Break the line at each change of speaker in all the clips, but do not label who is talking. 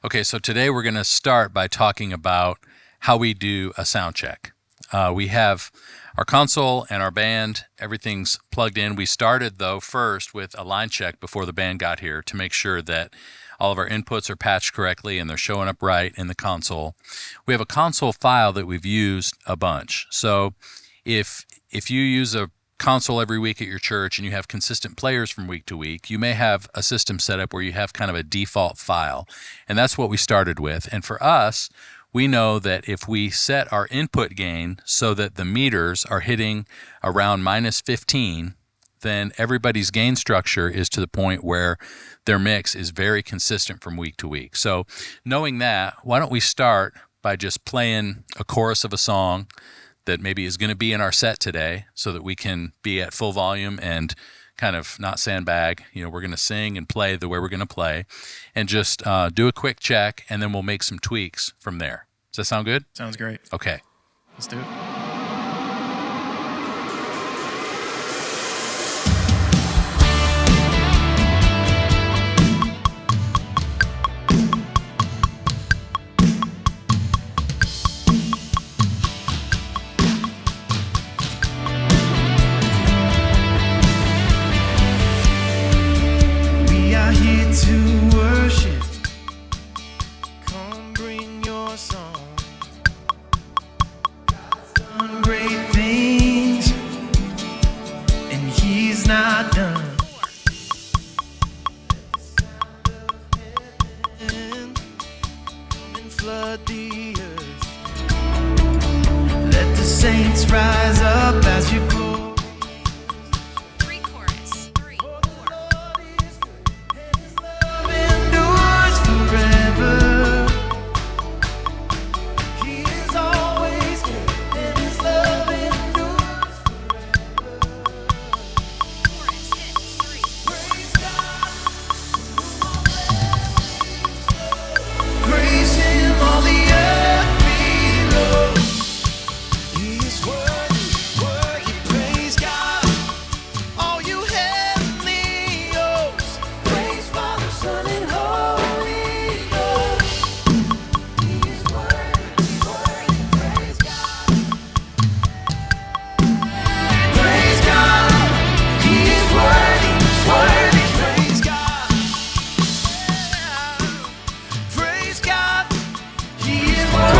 Okay, so today we're going to start by talking about how we do a sound check. We have our console and our band, everything's plugged in. We started, though, first with a line check before the band got here to make sure that all of our inputs are patched correctly and they're showing up right in the console. We have a console file that we've used a bunch. So if you use a console every week at your church and you have consistent players from week to week, you may have a system set up where you have kind of a default file. And that's what we started with. And for us, we know that if we set our input gain so that the meters are hitting around minus 15, then everybody's gain structure is to the point where their mix is very consistent from week to week. So knowing that, why don't we start by just playing a chorus of a song that maybe is going to be in our set today so that we can be at full volume and kind of not sandbag. We're going to sing and play the way we're going to play and just do a quick check, and then we'll make some tweaks from there. Does that sound good?
Sounds great.
Okay.
Let's do it.
To worship, come bring your song. God's done great things, and He's not done. Let the sound of heaven come and flood the earth. Let the saints rise up as you pour.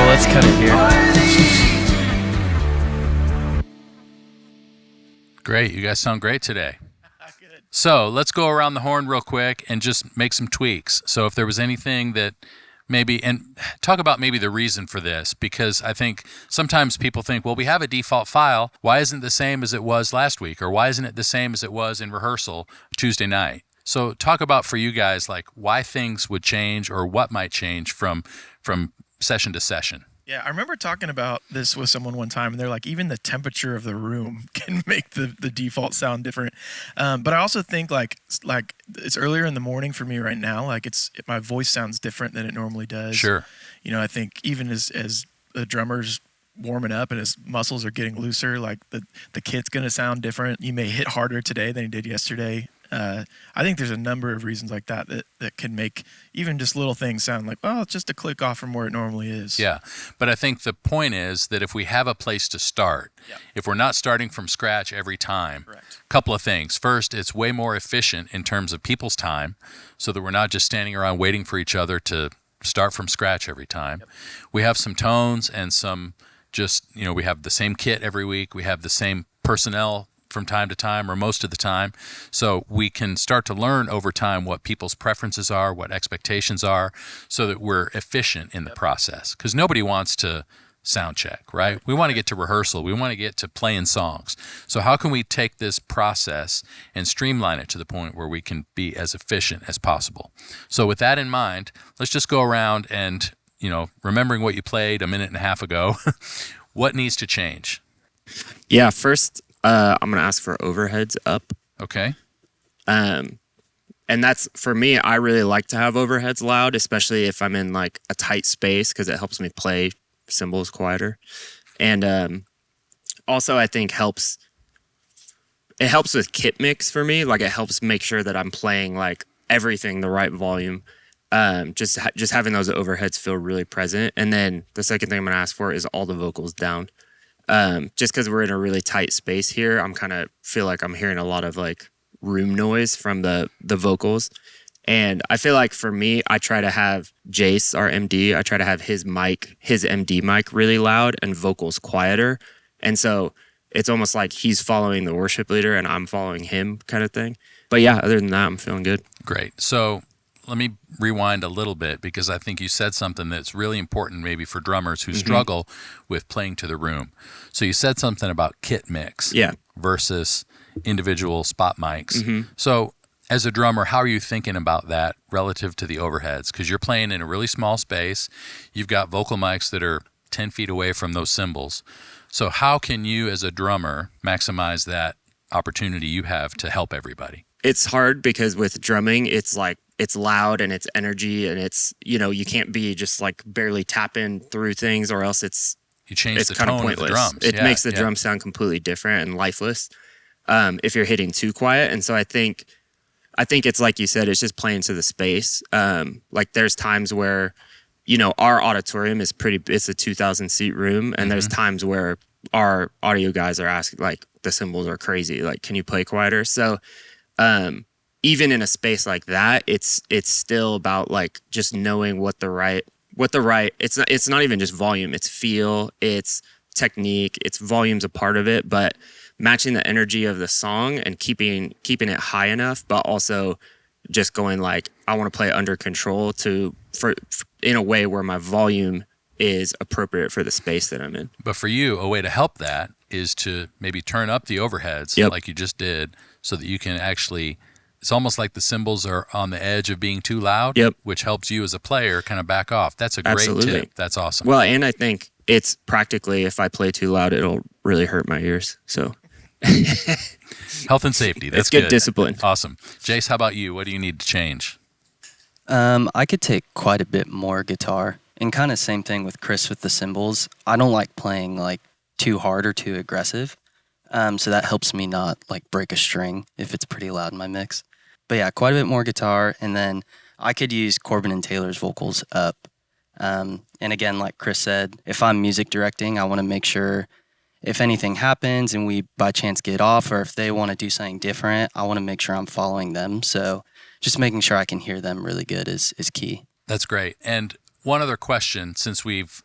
Let's cut it here.
Great. You guys sound great today. So let's go around the horn real quick and just make some tweaks. So if there was anything that maybe, and talk about maybe the reason for this, because I think sometimes people think, well, we have a default file. Why isn't it the same as it was last week? Or why isn't it the same as it was in rehearsal Tuesday night? So talk about for you guys, like why things would change or what might change from session to session.
Yeah, I remember talking about this with someone one time, and they're like, even the temperature of the room can make the default sound different. But I also think like it's earlier in the morning for me right now. Like my voice sounds different than it normally does.
Sure.
I think even as the drummer's warming up and his muscles are getting looser, like the kit's going to sound different. You may hit harder today than you did yesterday. I think there's a number of reasons like that can make even just little things sound like, well, it's just a click off from where it normally is.
Yeah, but I think the point is that if we have a place to start, if we're not starting from scratch every time, a couple of things. First, it's way more efficient in terms of people's time so that we're not just standing around waiting for each other to start from scratch every time. We have some tones and some just, we have the same kit every week. We have the same personnel from time to time or most of the time. So we can start to learn over time what people's preferences are, what expectations are, so that we're efficient in the process. Because nobody wants to sound check, right? We want to get to rehearsal. We want to get to playing songs. So how can we take this process and streamline it to the point where we can be as efficient as possible? So with that in mind, let's just go around and, remembering what you played a minute and a half ago, what needs to change?
Yeah, first, I'm going to ask for overheads up.
Okay.
And that's, for me, I really like to have overheads loud, especially if I'm in like a tight space because it helps me play cymbals quieter. And also I think it helps with kit mix for me. Like it helps make sure that I'm playing like everything the right volume. Just having those overheads feel really present. And then the second thing I'm gonna ask for is all the vocals down. Just because we're in a really tight space here, I'm kind of feel like I'm hearing a lot of like room noise from the vocals. And I feel like for me, I try to have Jace, our MD, I try to have his MD mic really loud and vocals quieter. And so it's almost like he's following the worship leader and I'm following him kind of thing. But yeah, other than that, I'm feeling good.
Great. So let me rewind a little bit because I think you said something that's really important maybe for drummers who struggle with playing to the room. So you said something about kit mix versus individual spot mics. So as a drummer, how are you thinking about that relative to the overheads? Because you're playing in a really small space. You've got vocal mics that are 10 feet away from those cymbals. So how can you as a drummer maximize that opportunity you have to help everybody?
It's hard because with drumming, it's like, it's loud and it's energy and it's, you can't be just like barely tapping through things or else it's
the
kind of
tone
pointless.
Of the drums.
It makes the drum sound completely different and lifeless if you're hitting too quiet. And so I think it's like you said, it's just playing to the space. Like there's times where, our auditorium is it's a 2,000 seat room. And there's times where our audio guys are asking, like, the cymbals are crazy. Like, can you play quieter? So even in a space like that, it's still about like just knowing it's not even just volume, it's feel, it's technique, it's volume's a part of it, but matching the energy of the song and keeping it high enough, but also just going like, I want to play under control in a way where my volume is appropriate for the space that I'm in.
But for you, a way to help that is to maybe turn up the overheads like you just did so that you can actually, it's almost like the cymbals are on the edge of being too loud, which helps you as a player kind of back off. That's a great tip. That's awesome.
Well, and I think it's practically, if I play too loud, it'll really hurt my ears. So
health and safety. That's
it's good discipline.
Awesome. Jace, how about you? What do you need to change?
I could take quite a bit more guitar, and kind of same thing with Chris with the cymbals. I don't like playing like too hard or too aggressive. So that helps me not like break a string if it's pretty loud in my mix. But yeah, quite a bit more guitar. And then I could use Corbin and Taylor's vocals up. And again, like Chris said, if I'm music directing, I want to make sure if anything happens and we by chance get off, or if they want to do something different, I want to make sure I'm following them. So just making sure I can hear them really good is key.
That's great. And one other question, since we've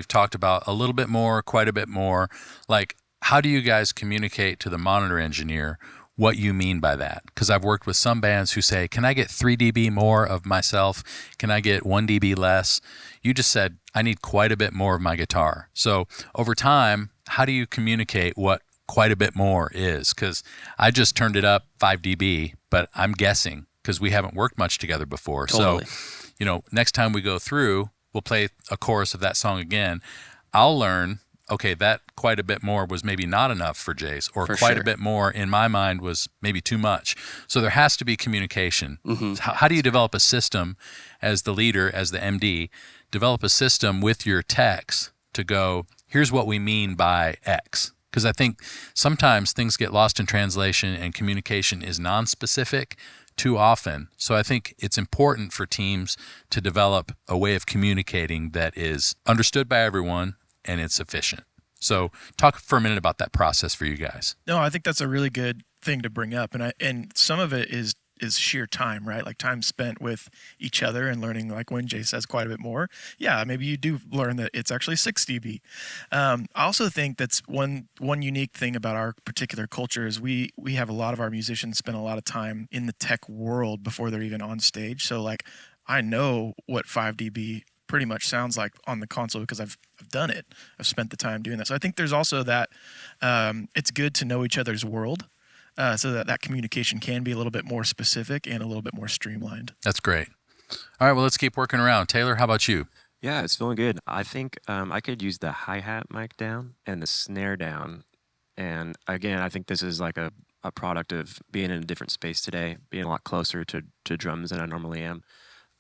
talked about a little bit more, quite a bit more, like how do you guys communicate to the monitor engineer what you mean by that? Because I've worked with some bands who say, can I get 3 dB more of myself? Can I get 1 dB less? You just said, I need quite a bit more of my guitar. So over time, how do you communicate what quite a bit more is? Because I just turned it up 5 dB, but I'm guessing because we haven't worked much together before.
Totally.
So, next time we go through, we'll play a chorus of that song again. I'll learn, okay, that quite a bit more was maybe not enough for Jace, or quite a bit more in my mind was maybe too much. So there has to be communication. How do you develop a system as the leader, as the MD, develop a system with your techs to go, here's what we mean by X? Because I think sometimes things get lost in translation and communication is non-specific too often. So I think it's important for teams to develop a way of communicating that is understood by everyone and it's efficient. So talk for a minute about that process for you guys.
No, I think that's a really good thing to bring up. And some of it is sheer time, right? Like time spent with each other and learning, like when Jay says quite a bit more. Yeah, maybe you do learn that it's actually 6 dB. I also think that's one unique thing about our particular culture is we have a lot of our musicians spend a lot of time in the tech world before they're even on stage. So like I know what 5 dB pretty much sounds like on the console because I've done it. I've spent the time doing that. So I think there's also that it's good to know each other's world. So that communication can be a little bit more specific and a little bit more streamlined.
That's great. All right, well, let's keep working around. Taylor, how about you?
Yeah, it's feeling good. I think I could use the hi-hat mic down and the snare down. And again, I think this is like a product of being in a different space today, being a lot closer to drums than I normally am.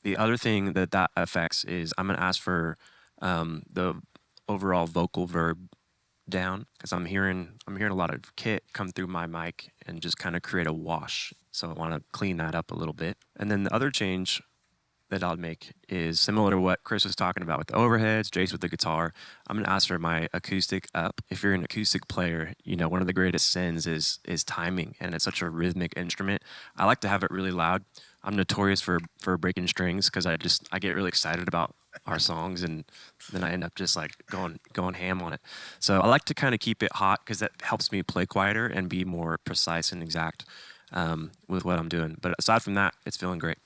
The other thing that affects is I'm going to ask for the overall vocal verb down because I'm hearing a lot of kit come through my mic and just kind of create a wash. So I want to clean that up a little bit. And then the other change that I'll make is similar to what Chris was talking about with the overheads, Jace with the guitar. I'm gonna ask for my acoustic up. If you're an acoustic player, one of the greatest sins is timing, and it's such a rhythmic instrument. I like to have it really loud. I'm notorious for breaking strings because I get really excited about our songs, and then I end up just like going ham on it. So I like to kind of keep it hot because that helps me play quieter and be more precise and exact with what I'm doing. But aside from that, it's feeling great.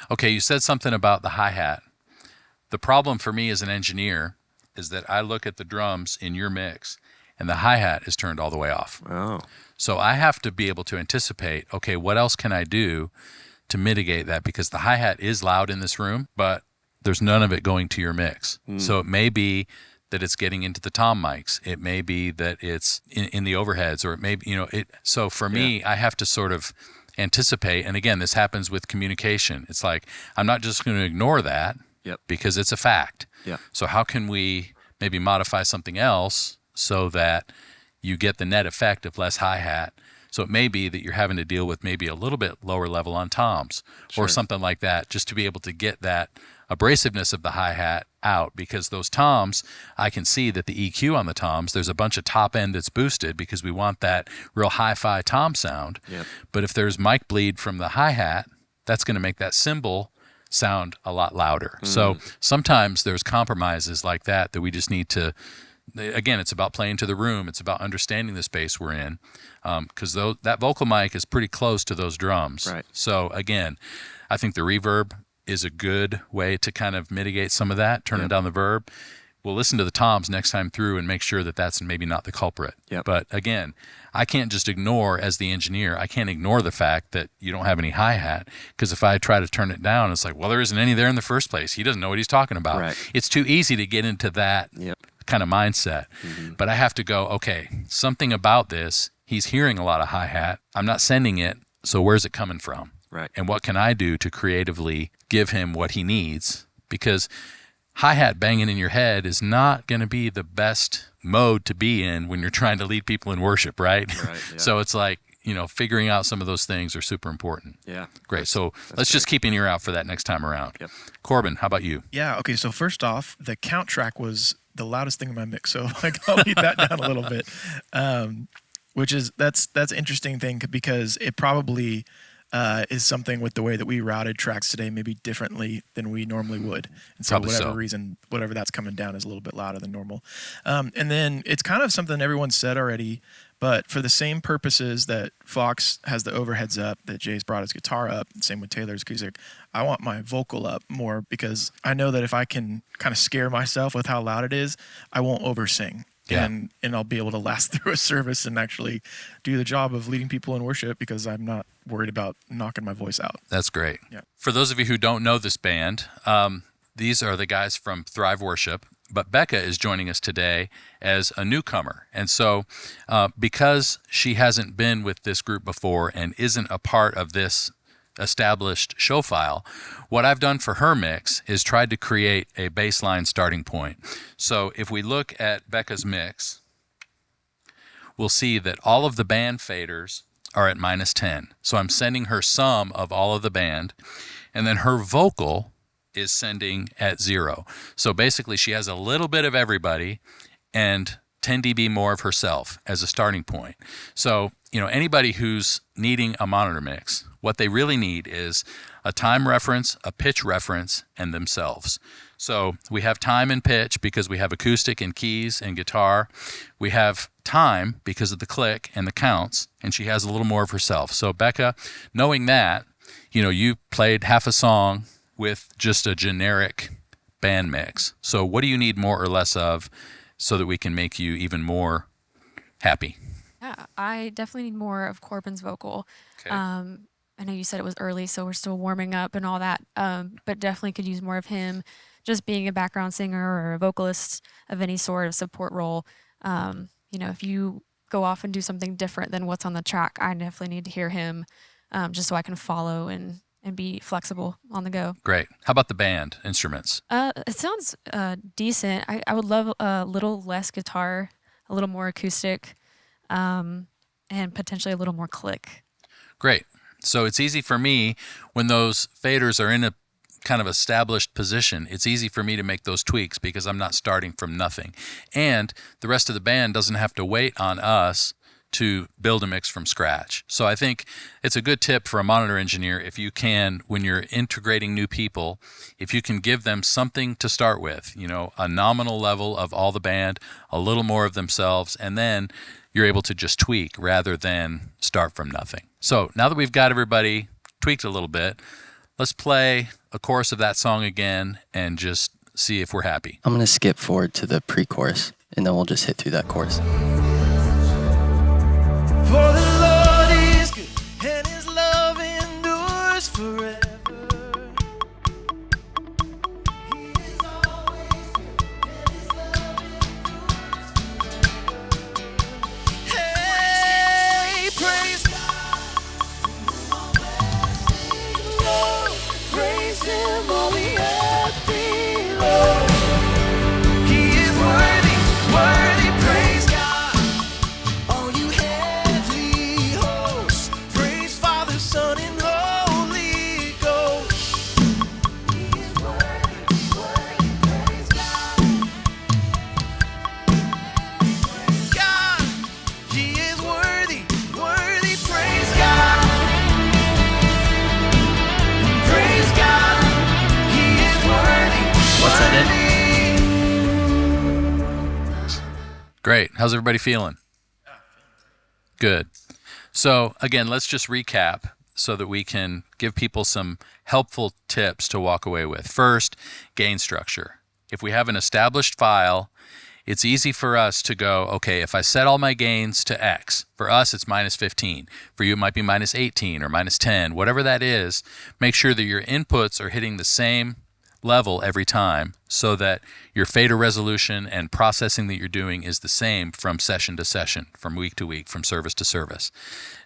Okay, you said something about the hi-hat. The problem for me as an engineer is that I look at the drums in your mix and the hi-hat is turned all the way off.
Oh.
So I have to be able to anticipate, okay, what else can I do to mitigate that? Because the hi-hat is loud in this room, but there's none of it going to your mix. So it may be that it's getting into the tom mics. It may be that it's in the overheads, or it may be, so for me, I have to sort of anticipate. And again, this happens with communication. It's like, I'm not just going to ignore that because it's a fact.
Yep.
So how can we maybe modify something else so that you get the net effect of less hi-hat? So it may be that you're having to deal with maybe a little bit lower level on toms or something like that, just to be able to get that abrasiveness of the hi-hat out, because those toms, I can see that the EQ on the toms, there's a bunch of top end that's boosted because we want that real hi-fi tom sound.
Yep.
But if there's mic bleed from the hi-hat, that's going to make that cymbal sound a lot louder. So sometimes there's compromises like that we just need to, again, it's about playing to the room. It's about understanding the space we're in, because that vocal mic is pretty close to those drums.
Right.
So again, I think the reverb is a good way to kind of mitigate some of that, turning down the verb. We'll listen to the toms next time through and make sure that that's maybe not the culprit.
Yep.
But again, I can't just ignore, as the engineer, I can't ignore the fact that you don't have any hi-hat, because if I try to turn it down, it's like, well, there isn't any there in the first place. He doesn't know what he's talking about.
Right.
It's too easy to get into that kind of mindset. But I have to go, okay, something about this, he's hearing a lot of hi-hat. I'm not sending it, so where's it coming from?
Right.
And what can I do to creatively give him what he needs? Because hi-hat banging in your head is not going to be the best mode to be in when you're trying to lead people in worship, right?
Right, yeah.
So it's like, figuring out some of those things are super important.
Yeah.
Great. So let's just keep an ear out for that next time around.
Yep.
Corbin, how about you?
Yeah. Okay. So first off, the count track was the loudest thing in my mix. So I'll beat that down a little bit, that's interesting thing, because it probably is something with the way that we routed tracks today, maybe differently than we normally would. And so whatever that's coming down is a little bit louder than normal. And then it's kind of something everyone said already, but for the same purposes that Fox has the overheads up, that Jay's brought his guitar up, same with Taylor's acoustic, I want my vocal up more, because I know that if I can kind of scare myself with how loud it is, I won't oversing.
Yeah.
And I'll be able to last through a service and actually do the job of leading people in worship, because I'm not worried about knocking my voice out.
That's great.
Yeah.
For those of you who don't know this band, these are the guys from Thrive Worship, but Becca is joining us today as a newcomer. And so because she hasn't been with this group before and isn't a part of this established show file, what I've done for her mix is tried to create a baseline starting point. So if we look at Becca's mix, we'll see that all of the band faders are at -10. So I'm sending her some of all of the band, and then her vocal is sending at 0. So basically she has a little bit of everybody and 10 dB more of herself as a starting point. So, anybody who's needing a monitor mix, what they really need is a time reference, a pitch reference, and themselves. So we have time and pitch because we have acoustic and keys and guitar. We have time because of the click and the counts, and she has a little more of herself. So Becca, knowing that, you played half a song with just a generic band mix. So what do you need more or less of so that we can make you even more happy?
Yeah, I definitely need more of Corbin's vocal.
Okay.
I know you said it was early, so we're still warming up and all that, but definitely could use more of him just being a background singer or a vocalist of any sort of support role. If you go off and do something different than what's on the track, I definitely need to hear him just so I can follow and be flexible on the go.
Great. How about the band instruments?
It sounds decent. I would love a little less guitar, a little more acoustic, and potentially a little more click.
Great. So it's easy for me when those faders are in a kind of established position, it's easy for me to make those tweaks because I'm not starting from nothing. And the rest of the band doesn't have to wait on us to build a mix from scratch. So I think it's a good tip for a monitor engineer if you can, when you're integrating new people, if you can give them something to start with, you know, a nominal level of all the band, a little more of themselves, and then you're able to just tweak rather than start from nothing. So now that we've got everybody tweaked a little bit, let's play a chorus of that song again and just see if we're happy.
I'm going to skip forward to the pre-chorus, and then we'll just hit through that chorus.
For the Lord is good, and his love endures forever. He is always good, and his love endures forever. Hey, praise God. Lord, praise him, all the earth below. He is worthy, worthy, praise God. All you heavenly hosts, praise Father, Son, and Holy Ghost. He is worthy, worthy, praise God. Praise God. He is worthy, worthy, praise God. Praise God. He is worthy,
What's that in?
Great. How's everybody feeling? Good. So again, let's just recap so that we can give people some helpful tips to walk away with. First, gain structure. If we have an established file, it's easy for us to go, okay, if I set all my gains to X, for us it's minus 15. For you it might be minus 18 or minus 10. Whatever that is, make sure that your inputs are hitting the same level every time so that your fader resolution and processing that you're doing is the same from session to session, from week to week, from service to service.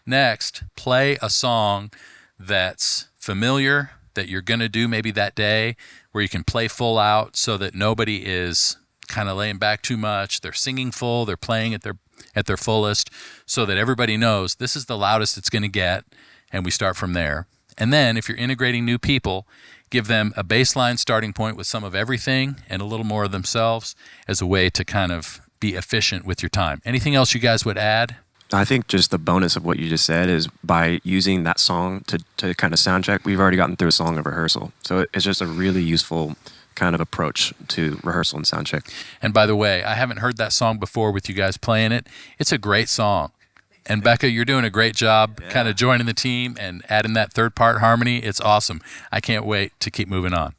Next, play a song that's familiar, that you're going to do maybe that day, where you can play full out so that nobody is kind of laying back too much. They're singing full, they're playing at their fullest, so that everybody knows this is the loudest it's going to get, and we start from there. And then if you're integrating new people, give them a baseline starting point with some of everything and a little more of themselves as a way to kind of be efficient with your time. Anything else you guys would add?
I think just the bonus of what you just said is by using that song to kind of sound check, we've already gotten through a song of rehearsal. So it's just a really useful kind of approach to rehearsal and sound check.
And by the way, I haven't heard that song before with you guys playing it. It's a great song. And Becca, you're doing a great job kind of joining the team and adding that third part harmony. It's awesome. I can't wait to keep moving on.